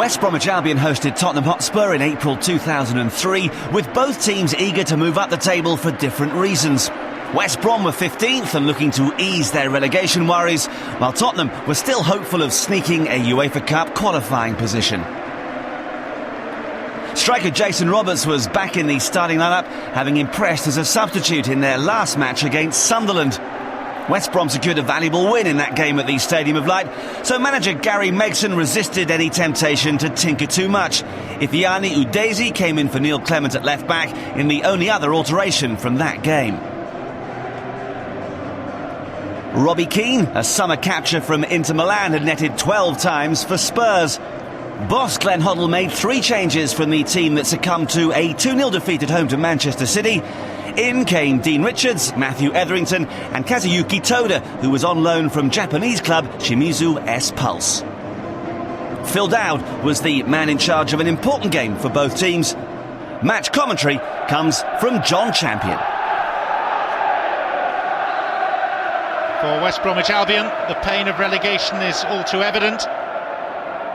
West Bromwich Albion hosted Tottenham Hotspur in April 2003, with both teams eager to move up the table for different reasons. West Brom were 15th and looking to ease their relegation worries, while Tottenham were still hopeful of sneaking a UEFA Cup qualifying position. Striker Jason Roberts was back in the starting lineup, having impressed as a substitute in their last match against Sunderland. West Brom secured a valuable win in that game at the Stadium of Light, so manager Gary Megson resisted any temptation to tinker too much. Ifeanyi Udeze came in for Neil Clement at left-back in the only other alteration from that game. Robbie Keane, a summer capture from Inter Milan, had netted 12 times for Spurs. Boss Glenn Hoddle made 3 changes from the team that succumbed to a 2-0 defeat at home to Manchester City. In came Dean Richards, Matthew Etherington and Kazuyuki Toda, who was on loan from Japanese club Shimizu S-Pulse. Phil Dowd was the man in charge of an important game for both teams. Match commentary comes from John Champion. For West Bromwich Albion, the pain of relegation is all too evident.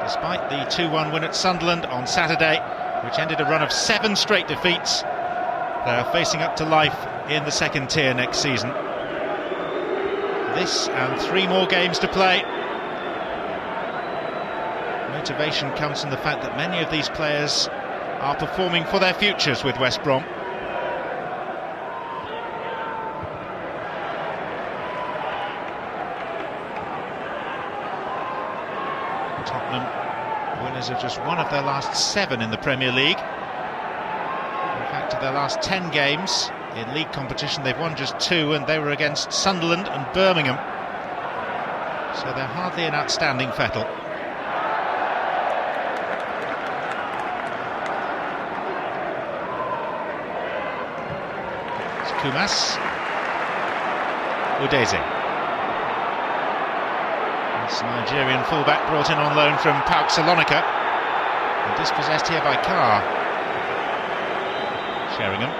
Despite the 2-1 win at Sunderland on Saturday, which ended a run of 7 straight defeats, they are facing up to life in the second tier next season. This and 3 more games to play. Motivation comes from the fact that many of these players are performing for their futures with West Brom. Tottenham, winners of just one of their last 7 in the Premier League. In fact, of their last 10 games in league competition, they've won just 2, and they were against Sunderland and Birmingham. So they're hardly an outstanding fettle. It's Kumas. Udeze. This Nigerian fullback brought in on loan from PAOK Salonika and dispossessed here by Carr. Sheringham,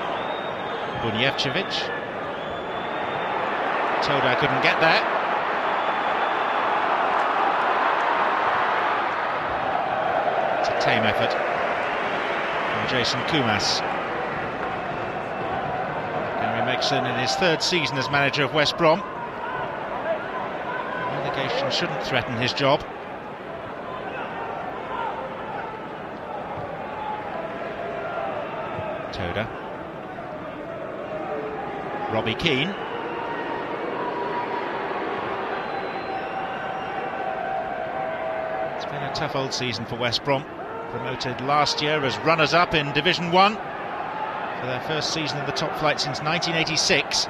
Bunjevcevic. Toda couldn't get there. It's a tame effort from Jason Kumas. Gary Megson in his 3rd season as manager of West Brom. Relegation shouldn't threaten his job. Toda. Robbie Keane. It's been a tough old season for West Brom. Promoted last year as runners-up in Division 1 for their first season in the top flight since 1986.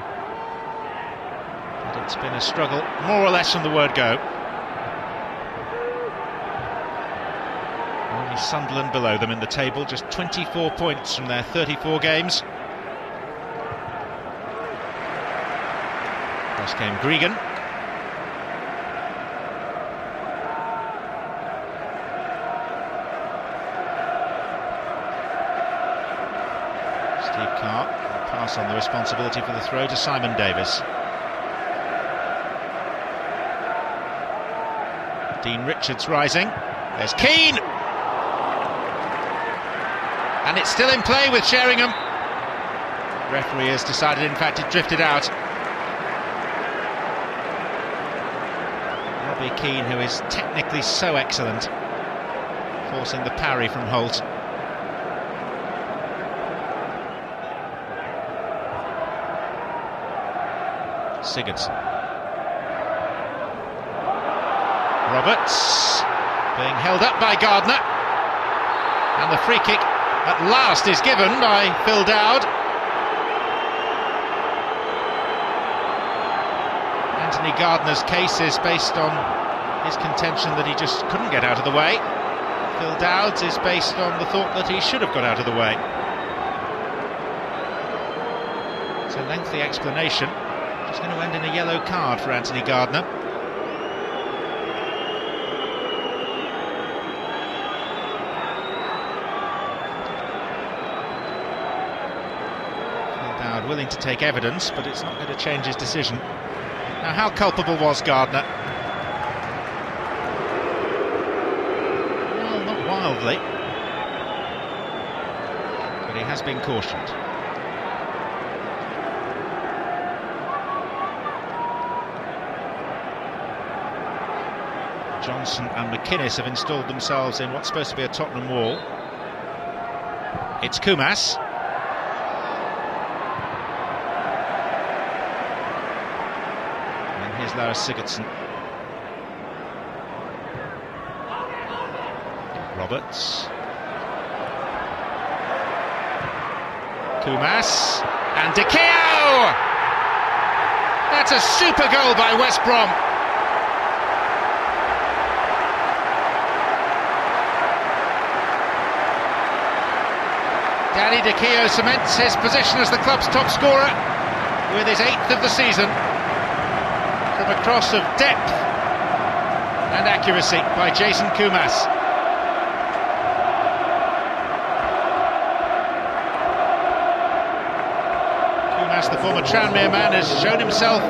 But it's been a struggle, more or less from the word go. Only Sunderland below them in the table, just 24 points from their 34 games. Cross came Gregan. Steve Carr will pass on the responsibility for the throw to Simon Davis. Dean Richards rising. There's Keane! And it's still in play with Sheringham. The referee has decided, in fact, it drifted out. Robbie Keane, who is technically so excellent, forcing the parry from Holt. Sigurdsson. Roberts being held up by Gardner, and the free kick at last is given by Phil Dowd. Anthony Gardner's case is based on his contention that he just couldn't get out of the way. Phil Dowd's is based on the thought that he should have got out of the way. It's a lengthy explanation. It's going to end in a yellow card for Anthony Gardner. Willing to take evidence, but it's not going to change his decision. Now, how culpable was Gardner? Well, not mildly, but he has been cautioned. Johnson and McInnes have installed themselves in what's supposed to be a Tottenham wall. It's Kumas. And here's Lars Sigurdsson. Roberts. Kumas. And De Gea! That's a super goal by West Brom. Danny De Gea cements his position as the club's top scorer with his 8th of the season from a cross of depth and accuracy by Jason Kumas. Kumas, the former Tranmere man, has shown himself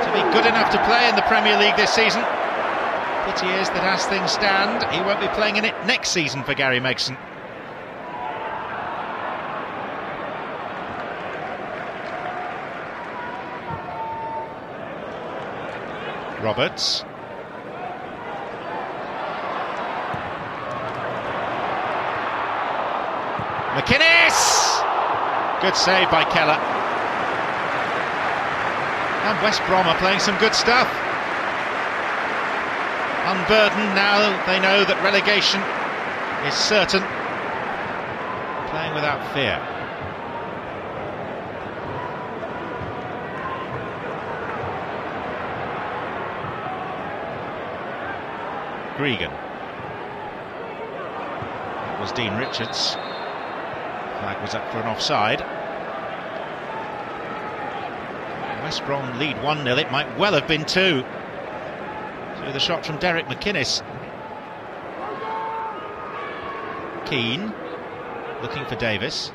to be good enough to play in the Premier League this season. Pity is that as things stand, he won't be playing in it next season for Gary Megson. Roberts. McInnes! Good save by Keller. And West Brom are playing some good stuff. Unburdened now, they know that relegation is certain. Playing without fear. Gregan. That was Dean Richards. Flag was up for an offside. West Brom lead 1-0. It might well have been 2. Through the shot from Derek McInnes. Keane looking for Davis.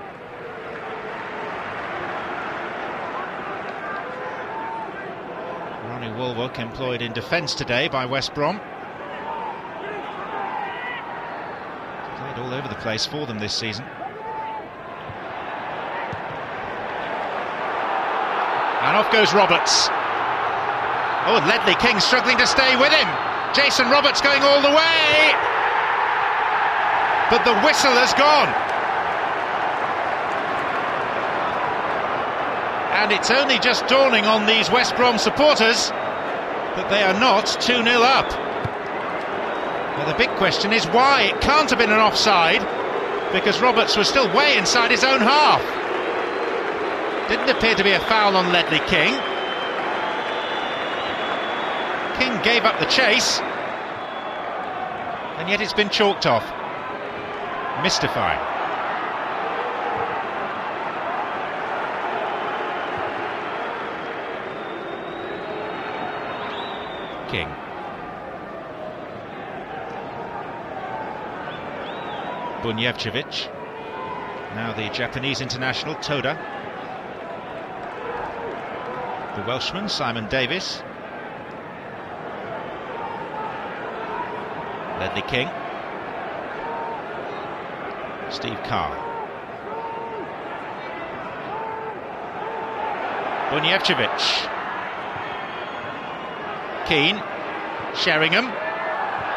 Ronnie Woolwork employed in defence today by West Brom. All over the place for them this season. And off goes Roberts. Oh, and Ledley King struggling to stay with him. Jason Roberts going all the way. But the whistle has gone. And it's only just dawning on these West Brom supporters that they are not 2-0 up. Well, the big question is why. It can't have been an offside because Roberts was still way inside his own half. Didn't appear to be a foul on Ledley King. King gave up the chase, and yet it's been chalked off. Mystifying. King. Bunjevcevic, now the Japanese international Toda, the Welshman Simon Davis, Ledley King, Steve Carr, Bunjevcevic, Keane, Sheringham,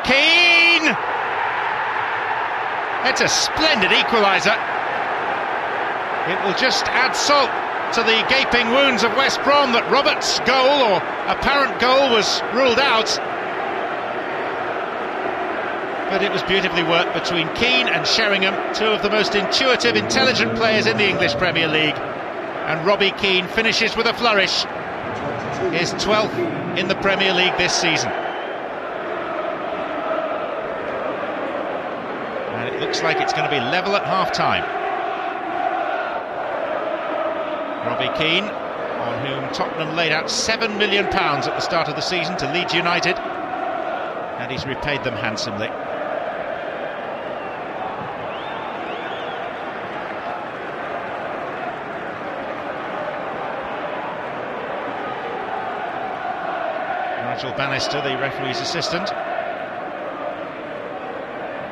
Keane! It's a splendid equaliser. It will just add salt to the gaping wounds of West Brom that Roberts' goal, or apparent goal, was ruled out. But it was beautifully worked between Keane and Sheringham, two of the most intuitive, intelligent players in the English Premier League. And Robbie Keane finishes with a flourish, his 12th in the Premier League this season. And it looks like it's going to be level at half-time. Robbie Keane, on whom Tottenham laid out £7 million at the start of the season to Leeds United, and he's repaid them handsomely. Nigel Bannister, the referee's assistant.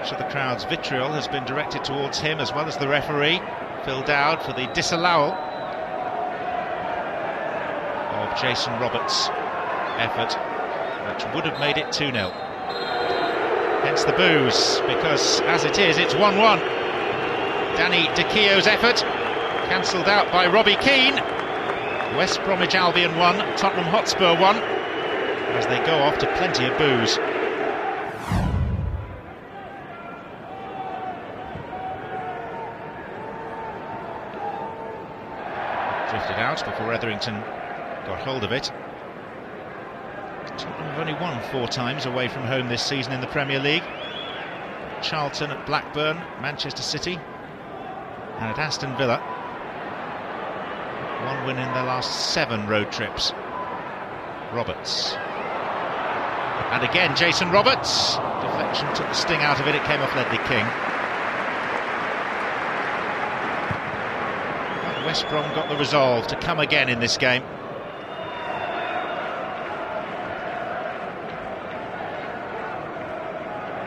Much of the crowd's vitriol has been directed towards him as well as the referee, Phil Dowd, for the disallowal of Jason Roberts' effort, which would have made it 2-0. Hence the boos, because as it is, it's 1-1. Danny De Keo's effort cancelled out by Robbie Keane. West Bromwich Albion 1, Tottenham Hotspur 1, as they go off to plenty of boos. Drifted out before Etherington got hold of it. Tottenham have only won 4 times away from home this season in the Premier League. Charlton, at Blackburn, Manchester City and at Aston Villa. 1 win in their last 7 road trips. Roberts. And again Jason Roberts. Deflection took the sting out of it, it came off Ledley King. But West Brom got the resolve to come again in this game.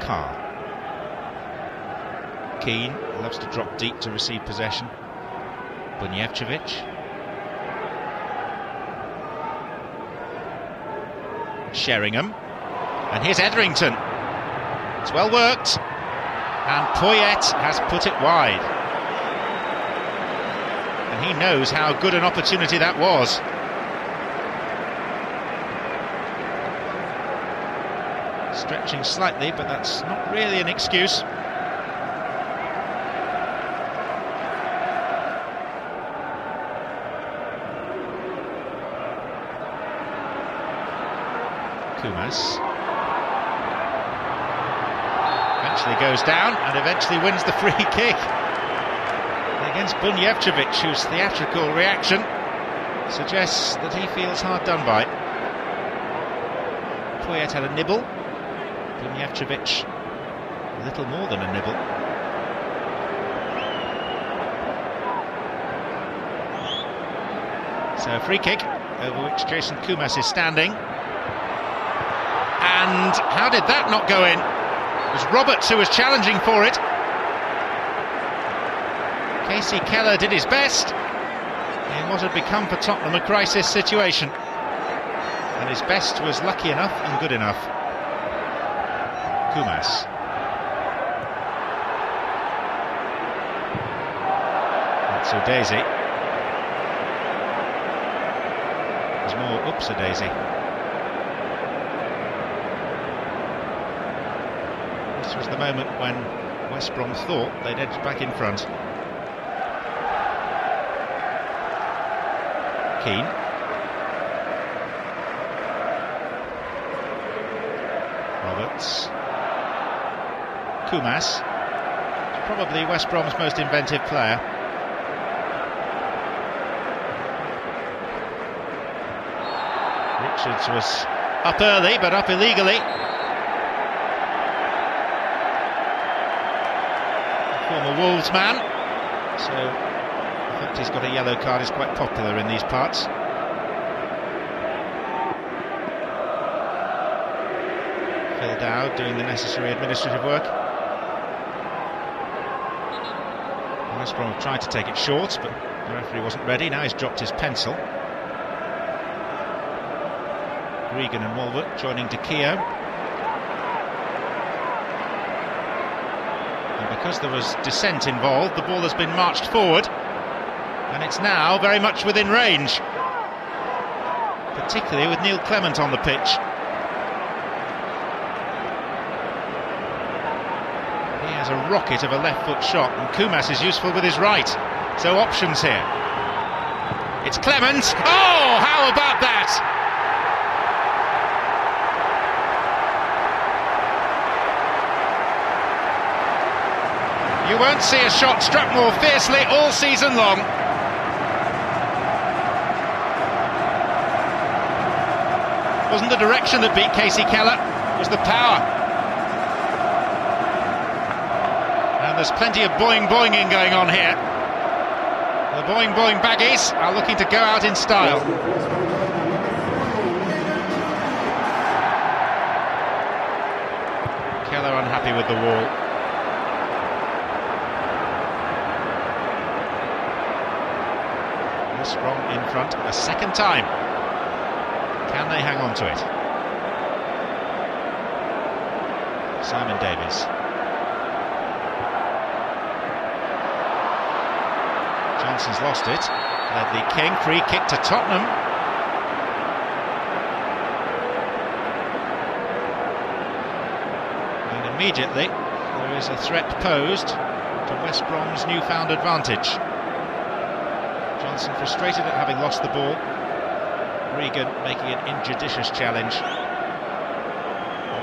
Carr. Keane loves to drop deep to receive possession. Bunjevcevic. Sheringham. And here's Etherington. It's well worked. And Poyet has put it wide. And he knows how good an opportunity that was. Stretching slightly, but that's not really an excuse. Kumas eventually goes down and eventually wins the free kick against Bunjevcevic, whose theatrical reaction suggests that he feels hard done by. Poyet had a nibble, Bunjevcevic a little more than a nibble. So a free kick over which Jason Kumas is standing. And how did that not go in? It was Roberts who was challenging for it. Casey Keller did his best in what had become for Tottenham a crisis situation. And his best was lucky enough and good enough. Kumas. That's Daisy. There's more Daisy. This was the moment when West Brom thought they'd edged back in front. Keane. Roberts. Kumas. Probably West Brom's most inventive player. Richards was up early, but up illegally. Former Wolves man, so the fact he's got a yellow card is quite popular in these parts. Phil Dowd doing the necessary administrative work. West Brom have tried to take it short, but the referee wasn't ready. Now he's dropped his pencil. Regan and Walbert joining De Keo. And because there was dissent involved, the ball has been marched forward, and it's now very much within range, particularly with Neil Clement on the pitch. He has a rocket of a left foot shot, and Kumas is useful with his right, so options here. It's Clement. Oh, how about that? You won't see a shot struck more fiercely all season long. It wasn't the direction that beat Casey Keller, it was the power. And there's plenty of boing-boinging going on here. The boing-boing baggies are looking to go out in style. Keller unhappy with the wall. West Brom in front a second time. Can they hang on to it? Simon Davies. Johnson's lost it. Ledley King, free kick to Tottenham. And immediately there is a threat posed to West Brom's newfound advantage. Johnson frustrated at having lost the ball. Regan making an injudicious challenge.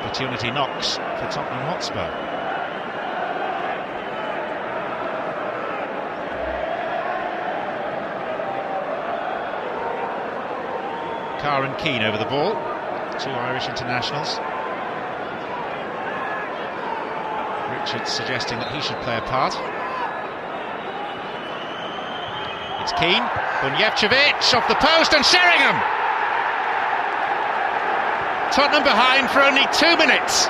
Opportunity knocks for Tottenham Hotspur. Carr and Keane over the ball. Two Irish internationals. Richards suggesting that he should play a part. It's Keane, Bunjevcevic off the post and Sheringham! Tottenham behind for only 2 minutes.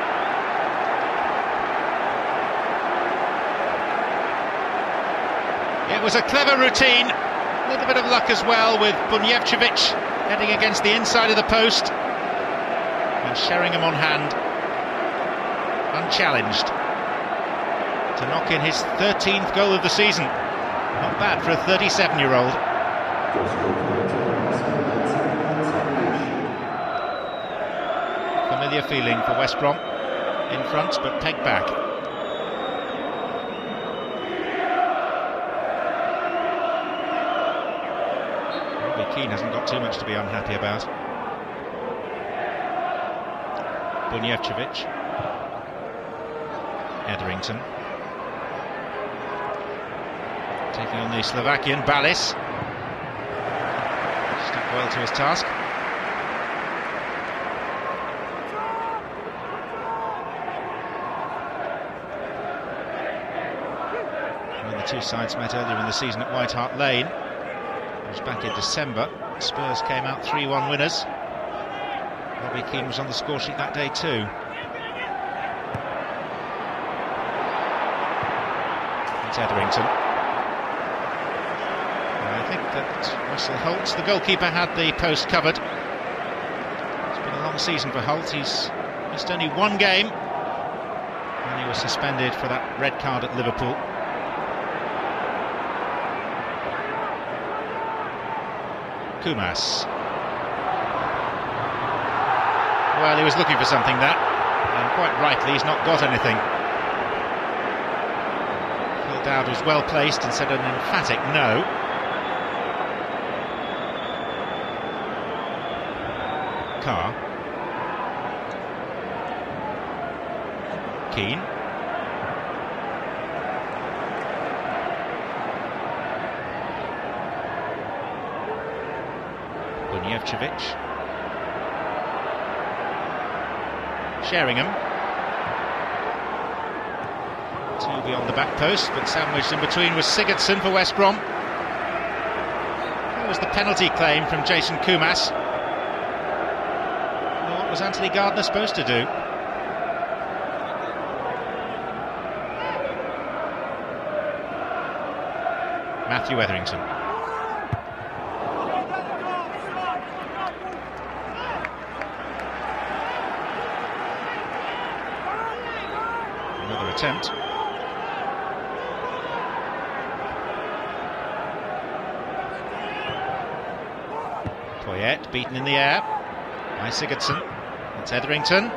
It was a clever routine, a little bit of luck as well with Bunjevcevic heading against the inside of the post and Sheringham on hand, unchallenged, to knock in his 13th goal of the season. Not bad for a 37-year-old. Familiar feeling for West Brom, in front but pegged back. Robbie Keane hasn't got too much to be unhappy about. Bunjevcevic, Etherington, taking on the Slovakian Ballis. Stuck well to his task. When the two sides met earlier in the season at White Hart Lane, it was back in December, Spurs came out 3-1 winners. Robbie Keane was on the score sheet that day too. It's Etherington. I think that Russell Holt, the goalkeeper, had the post covered. It's been a long season for Holt. He's missed only one game and he was suspended for that red card at Liverpool. Kumas. Well, he was looking for something there, and quite rightly he's not got anything. Phil Dowd was well placed and said an emphatic no. Carr. Keane. Bunjevcevic. Sheringham. Two beyond the back post, but sandwiched in between was Sigurdsson for West Brom. That was the penalty claim from Jason Kumas. Well, what was Anthony Gardner supposed to do? Matthew Etherington. Another attempt. Poyet beaten in the air by Sigurdsson. It's Etherington.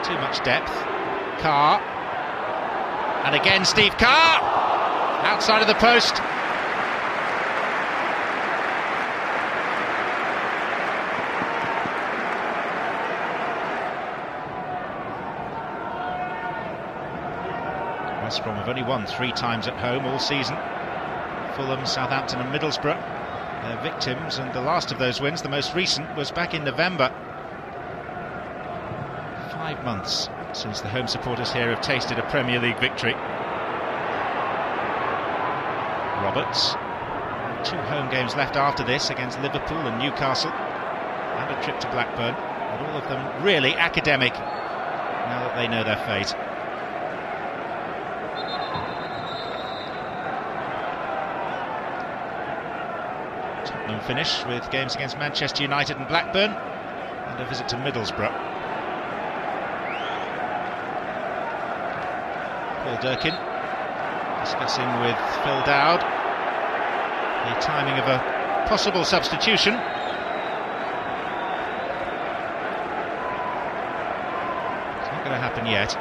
Too much depth. Carr. And again Steve Carr. Outside of the post. West Brom have only won 3 times at home all season. Fulham, Southampton and Middlesbrough, their victims, and the last of those wins, the most recent, was back in November. 5 months since the home supporters here have tasted a Premier League victory. Roberts, 2 home games left after this against Liverpool and Newcastle, and a trip to Blackburn, but all of them really academic now that they know their fate. Tottenham finish, with games against Manchester United and Blackburn, and a visit to Middlesbrough. Paul Durkin discussing with Phil Dowd the timing of a possible substitution. It's not going to happen yet.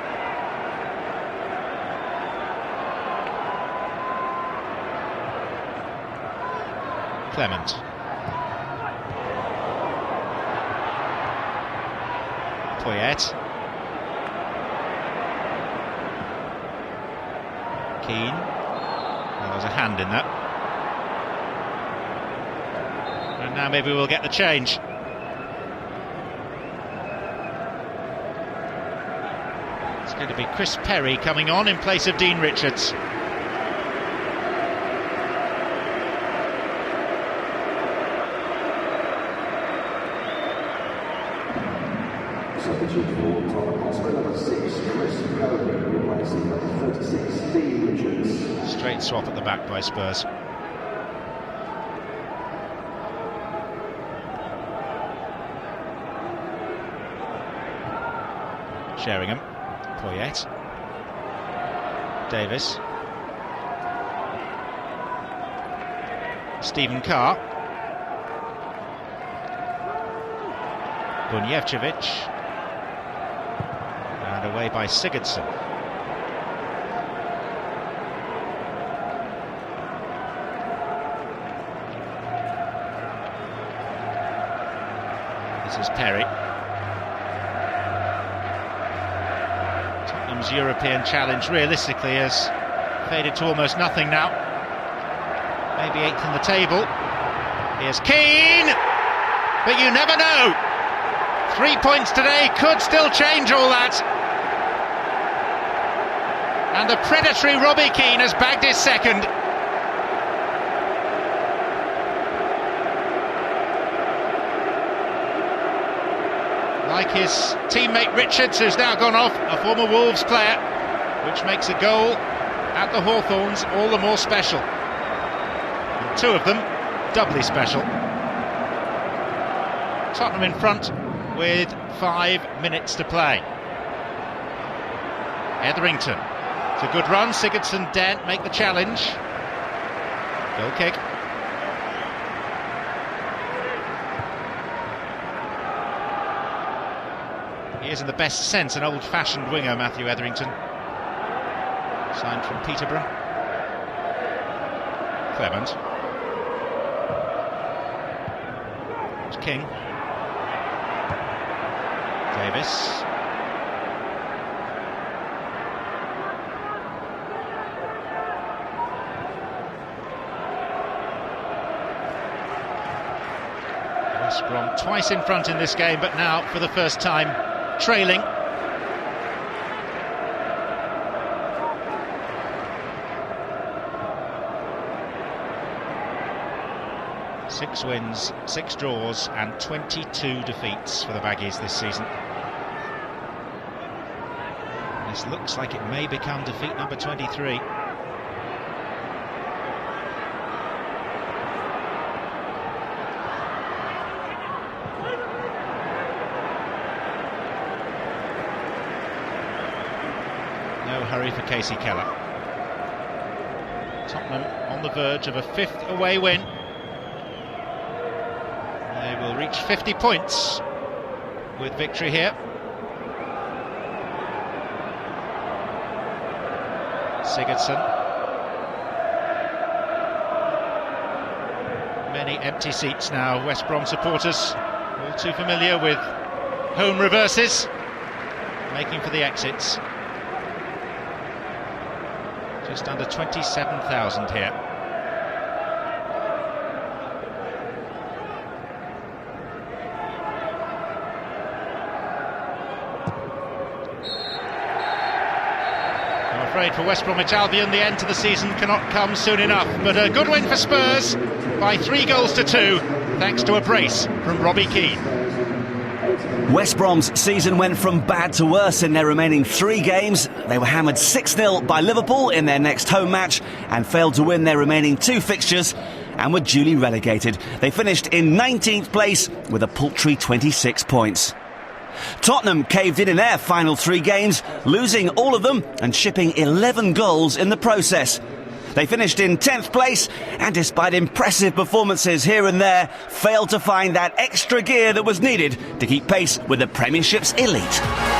Clement. Poyet. Keane. There was a hand in that. And now maybe we'll get the change. It's going to be Chris Perry coming on in place of Dean Richards. Substitute for Tottenham Hotspur, number 6, Chris Perry, replacing number 36, Dean Richards. Straight swap at the back by Spurs. Sheringham, Poyet, Davis, Stephen Carr, Bunjevcevic, and away by Sigurdsson. This is Perry. Tottenham's European challenge realistically has faded to almost nothing now. Maybe 8th in the table. Here's Keane, but you never know. 3 points today could still change all that. And the predatory Robbie Keane has bagged his second. Like his teammate Richards, who's now gone off, a former Wolves player, which makes a goal at the Hawthorns all the more special. And 2 of them doubly special. Tottenham in front with 5 minutes to play. Etherington. It's a good run. Sigurdsson daren't make the challenge. Goal kick. He is in the best sense an old-fashioned winger, Matthew Etherington. Signed from Peterborough. Clement. It's King. Davis. West Brom twice in front in this game, but now for the first time trailing. Six wins, 6 draws and 22 defeats for the Baggies this season. This looks like it may become defeat number 23. No hurry for Casey Keller. Tottenham on the verge of a 5th away win. They will reach 50 points with victory here. Sigurdsson. Many empty seats now. West Brom supporters, all too familiar with home reverses, making for the exits. Just under 27,000 here. I'm afraid for West Bromwich Albion, the end to the season cannot come soon enough. But a good win for Spurs by 3 goals to 2, thanks to a brace from Robbie Keane. West Brom's season went from bad to worse in their remaining 3 games. They were hammered 6-0 by Liverpool in their next home match and failed to win their remaining 2 fixtures. and were duly relegated. They finished in 19th place with a paltry 26 points. Tottenham caved in their final 3 games, losing all of them and shipping 11 goals in the process. They finished in 10th place and, despite impressive performances here and there, failed to find that extra gear that was needed to keep pace with the Premiership's elite.